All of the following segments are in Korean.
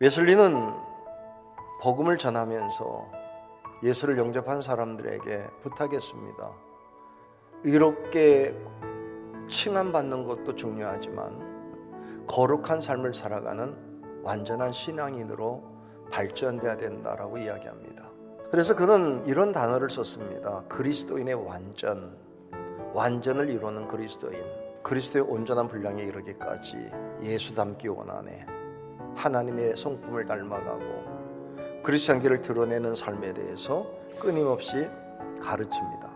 웨슬리는 복음을 전하면서 예수를 영접한 사람들에게 부탁했습니다. 의롭게 칭함받는 것도 중요하지만 거룩한 삶을 살아가는 완전한 신앙인으로 발전돼야 된다라고 이야기합니다. 그래서 그는 이런 단어를 썼습니다. 그리스도인의 완전을 이루는 그리스도인, 그리스도의 온전한 분량에 이르기까지 예수 닮기 원하네. 하나님의 성품을 닮아가고 그리스도인기를 드러내는 삶에 대해서 끊임없이 가르칩니다.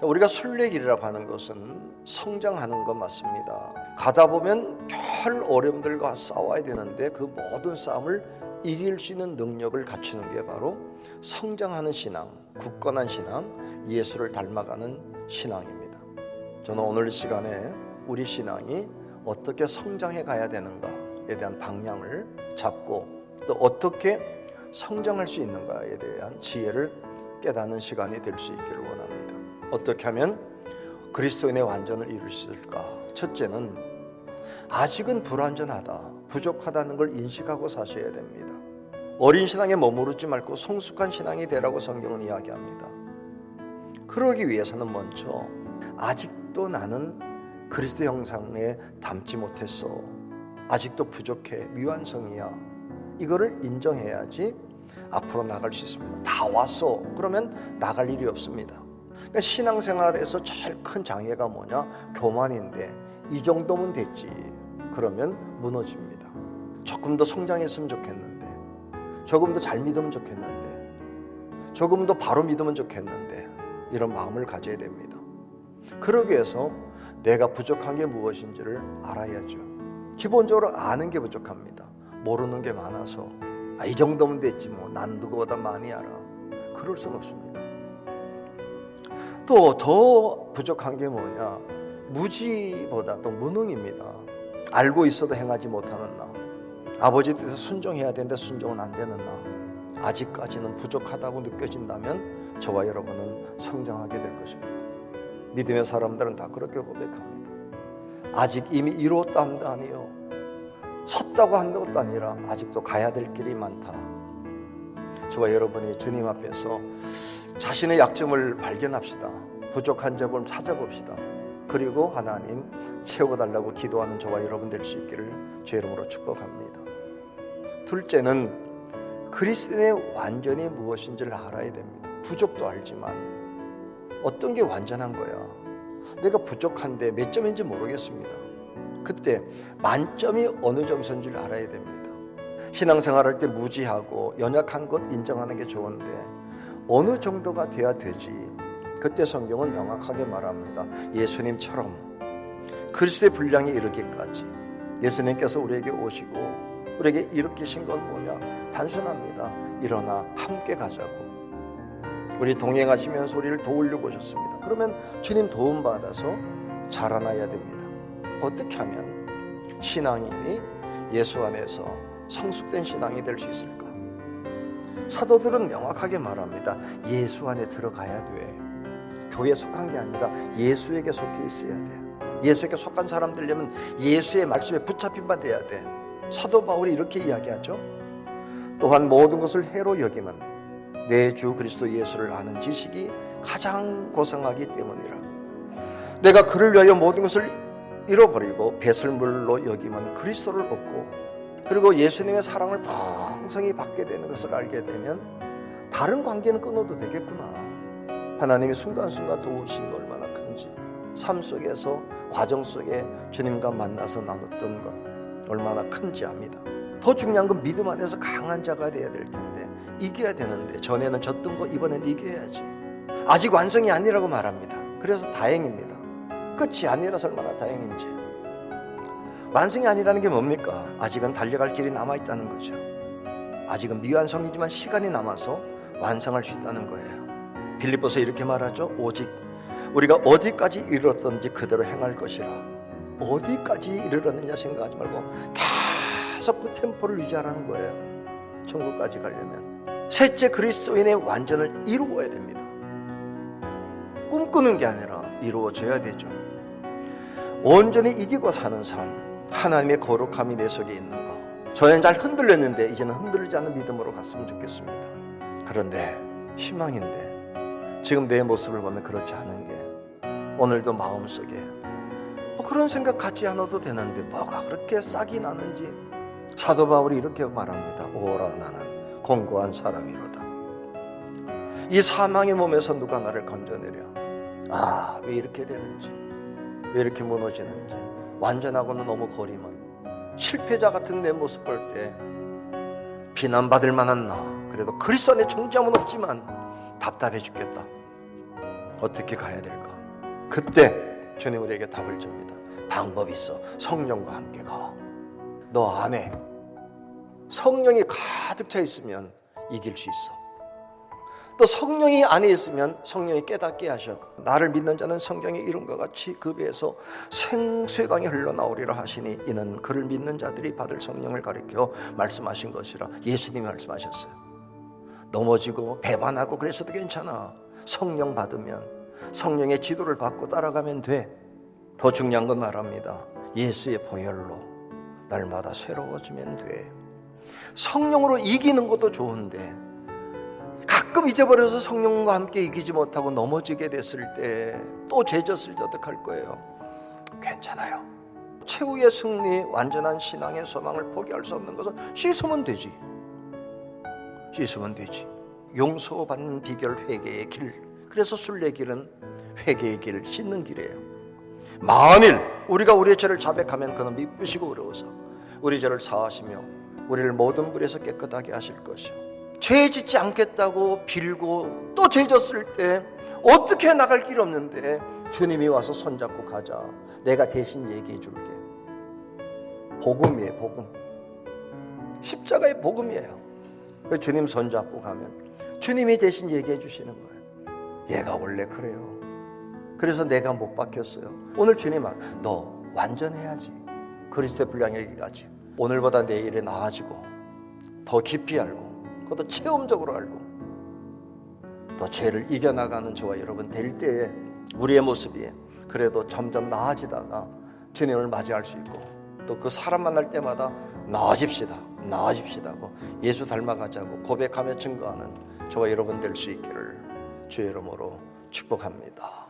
우리가 순례길이라고 하는 것은 성장하는 것 맞습니다. 가다 보면 별 어려움들과 싸워야 되는데 그 모든 싸움을 이길 수 있는 능력을 갖추는 게 바로 성장하는 신앙, 굳건한 신앙, 예수를 닮아가는 신앙입니다. 저는 오늘 시간에 우리 신앙이 어떻게 성장해 가야 되는가에 대한 방향을 잡고 또 어떻게 성장할 수 있는가에 대한 지혜를 깨닫는 시간이 될 수 있기를 원합니다. 어떻게 하면 그리스도인의 완전을 이룰 수 있을까? 첫째는 아직은 불완전하다, 부족하다는 걸 인식하고 사셔야 됩니다. 어린 신앙에 머무르지 말고 성숙한 신앙이 되라고 성경은 이야기합니다. 그러기 위해서는 먼저 아직도 나는 그리스도 형상에 담지 못했어, 아직도 부족해, 미완성이야, 이거를 인정해야지 앞으로 나갈 수 있습니다. 다 왔어 그러면 나갈 일이 없습니다. 그러니까 신앙생활에서 제일 큰 장애가 뭐냐? 교만인데 이 정도면 됐지 그러면 무너집니다. 조금 더 성장했으면 좋겠는데, 조금 더 잘 믿으면 좋겠는데, 조금 더 바로 믿으면 좋겠는데, 이런 마음을 가져야 됩니다. 그러기 위해서 내가 부족한 게 무엇인지를 알아야죠. 기본적으로 아는 게 부족합니다. 모르는 게 많아서 이 정도면 됐지 뭐, 난 누구보다 많이 알아, 그럴 수는 없습니다. 또 더 부족한 게 뭐냐? 무지보다 또 무능입니다. 알고 있어도 행하지 못하는 나, 아버지 뜻에 순종해야 되는데 순종은 안 되는 나, 아직까지는 부족하다고 느껴진다면 저와 여러분은 성장하게 될 것입니다. 믿음의 사람들은 다 그렇게 고백합니다. 아직 이미 이루었다 함도 아니요, 섰다고 한 것도 아니라 아직도 가야 될 길이 많다. 저와 여러분이 주님 앞에서 자신의 약점을 발견합시다. 부족한 점을 찾아봅시다. 그리고 하나님 채워달라고 기도하는 저와 여러분 될 수 있기를 주의 이름으로 축복합니다. 둘째는 그리스도인의 완전이 무엇인지를 알아야 됩니다. 부족도 알지만 어떤 게 완전한 거야? 내가 부족한데 몇 점인지 모르겠습니다. 그때 만점이 어느 점선지를 알아야 됩니다. 신앙생활할 때 무지하고 연약한 것 인정하는 게 좋은데 어느 정도가 돼야 되지? 그때 성경은 명확하게 말합니다. 예수님처럼 그리스도의 분량에 이르기까지. 예수님께서 우리에게 오시고 우리에게 일으키신 건 뭐냐? 단순합니다. 일어나 함께 가자고. 우리 동행하시면서 우리를 도우려고 오셨습니다. 그러면 주님 도움 받아서 자라나야 됩니다. 어떻게 하면 신앙인이 예수 안에서 성숙된 신앙이 될 수 있을까? 사도들은 명확하게 말합니다. 예수 안에 들어가야 돼. 교회에 속한 게 아니라 예수에게 속해 있어야 돼. 예수에게 속한 사람 되려면 예수의 말씀에 붙잡힌 바 돼야 돼. 사도 바울이 이렇게 이야기하죠. 또한 모든 것을 해로 여김은 내 주 그리스도 예수를 아는 지식이 가장 고상하기 때문이라. 내가 그를 위하여 모든 것을 잃어버리고 배설물로 여기면 그리스도를 얻고, 그리고 예수님의 사랑을 풍성히 받게 되는 것을 알게 되면 다른 관계는 끊어도 되겠구나. 하나님이 순간순간 도우신 거 얼마나 큰지, 삶 속에서 과정 속에 주님과 만나서 나눴던 것 얼마나 큰지 압니다. 더 중요한 건 믿음 안에서 강한 자가 돼야 될 텐데, 이겨야 되는데 전에는 졌던 거 이번엔 이겨야지. 아직 완성이 아니라고 말합니다. 그래서 다행입니다. 끝이 아니라서 얼마나 다행인지. 완성이 아니라는 게 뭡니까? 아직은 달려갈 길이 남아있다는 거죠. 아직은 미완성이지만 시간이 남아서 완성할 수 있다는 거예요. 빌립보서 이렇게 말하죠. 오직 우리가 어디까지 이르렀던지 그대로 행할 것이라. 어디까지 이르렀느냐 생각하지 말고 계속 그 템포를 유지하라는 거예요. 천국까지 가려면. 셋째, 그리스도인의 완전을 이루어야 됩니다. 꿈꾸는 게 아니라 이루어져야 되죠. 온전히 이기고 사는 삶, 하나님의 거룩함이 내 속에 있는 것, 전엔 잘 흔들렸는데 이제는 흔들리지 않는 믿음으로 갔으면 좋겠습니다. 그런데 희망인데 지금 내 모습을 보면 그렇지 않은 게 오늘도 마음속에 그런 생각 갖지 않아도 되는데 뭐가 그렇게 싹이 나는지 사도 바울이 이렇게 말합니다. 오라 나는 공고한 사람이로다. 이 사망의 몸에서 누가 나를 건져내랴. 왜 이렇게 되는지, 왜 이렇게 무너지는지, 완전하고는 너무 거리면 실패자 같은 내 모습 볼 때 비난받을 만한 나, 그래도 그리스도 안에 존재함은 없지만 답답해 죽겠다. 어떻게 가야 될까? 그때 주님 우리에게 답을 줍니다. 방법이 있어. 성령과 함께 가. 너 안에 성령이 가득 차 있으면 이길 수 있어. 또 성령이 안에 있으면 성령이 깨닫게 하셔. 나를 믿는 자는 성경의 이름과 같이 그 배에서 생수의 강이 흘러나오리라 하시니 이는 그를 믿는 자들이 받을 성령을 가리켜 말씀하신 것이라. 예수님이 말씀하셨어요. 넘어지고 배반하고 그래서도 괜찮아. 성령 받으면 성령의 지도를 받고 따라가면 돼. 더 중요한 건 말합니다. 예수의 보혈로 날마다 새로워지면 돼. 성령으로 이기는 것도 좋은데 가끔 잊어버려서 성령과 함께 이기지 못하고 넘어지게 됐을 때, 또 죄졌을 때 어떡할 거예요? 괜찮아요. 최후의 승리, 완전한 신앙의 소망을 포기할 수 없는 것은 씻으면 되지. 씻으면 되지. 용서받는 비결 회개의 길. 그래서 순례길은 회개의 길, 씻는 길이에요. 만일 우리가 우리의 죄를 자백하면 그는 미쁘시고 의로워서 우리 죄를 사하시며 우리를 모든 불에서 깨끗하게 하실 것이요. 죄 짓지 않겠다고 빌고 또 죄 졌을 때 어떻게 나갈 길 없는데 주님이 와서 손잡고 가자. 내가 대신 얘기해 줄게. 복음이에요. 복음. 십자가의 복음이에요. 주님 손잡고 가면 주님이 대신 얘기해 주시는 거예요. 얘가 원래 그래요. 그래서 내가 못 박혔어요. 오늘 주님 말, 너 완전해야지. 그리스도의 분량에 이르기까지. 오늘보다 내일이 나아지고 더 깊이 알고 그것도 체험적으로 알고 또 죄를 이겨나가는 저와 여러분 될 때에 우리의 모습이 그래도 점점 나아지다가 주님을 맞이할 수 있고 또 그 사람 만날 때마다 나아집시다 나아집시다고 예수 닮아가자고 고백하며 증거하는 저와 여러분 될 수 있기를 주의 이름으로 축복합니다.